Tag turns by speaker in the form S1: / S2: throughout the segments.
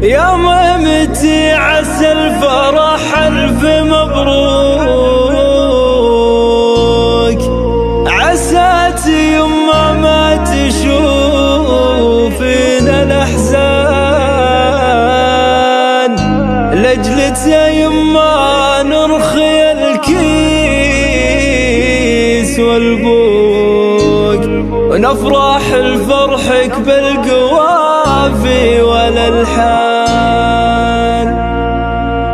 S1: يا ممتي عسى الفرح ألف مبروك، عسات يما ما تشوفين الأحزان، لأجلك يا يما نرخي الكيس والبوق، ونفرح لفرحك بالقوافي والألحان.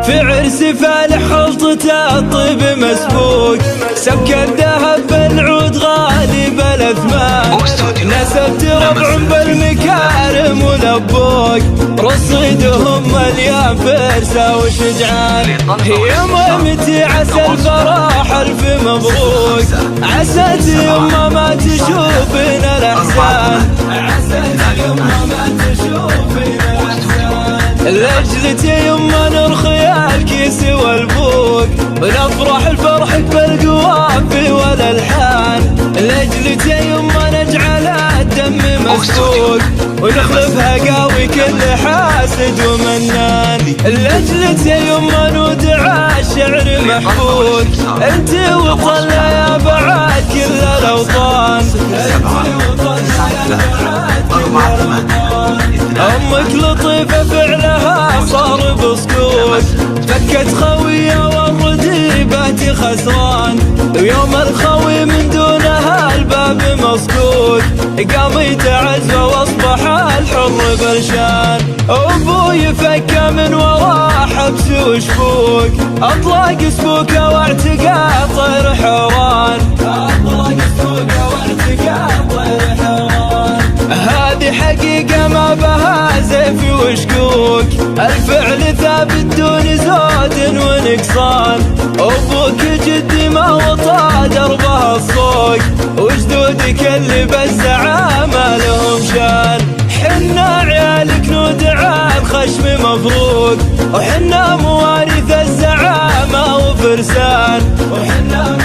S1: في عرس فالح خلطته الطيب مسبوق، سبك الذهب بالعود غالي بالاثمان، نسبت ربع بالمكارم ولبوق، رصيدهم مليان فرسة وشجعان. يا ممتي عسى الفرح ألف مبروك، عسات يما ما تشوفين الأحزان، عسات يما ما تشوفين الأحزان، لأجلك يا يما نرخي الكيس والبوق، ونفرح لفرحك بالقوافي والألحان، لأجلك يا يما نجعل الدم مسكوك، ونخلفها قاوي كل حاسد ومنان، لأجلك يا يما نودع الشعر محفوظ، انت وطلع يا بعد كل الأوطان، أمك لطيفة فعلها صار بسكوت، فكت خوية والرديبات خسران، ويوم الخوي من دونها الباب مسكوت، قام يتعز واصبح الحر بالشان. أبوي فكى من وراه حبس وشفوك، أطلق سبوكه واعتقى طير حوران، أطلق سبوكه واعتقى طير حوران. هذه حقيقة ما بها زيف وشكوك، الفعل ثابت دون زود ونقصان، أبوك جدي ما وطى دربها الصوق، وجدودك اللي بالزعامة لهم شان. حنا عيالك نودع الخشم مفروق، وحنا موارث الزعامة وفرسان، وحنا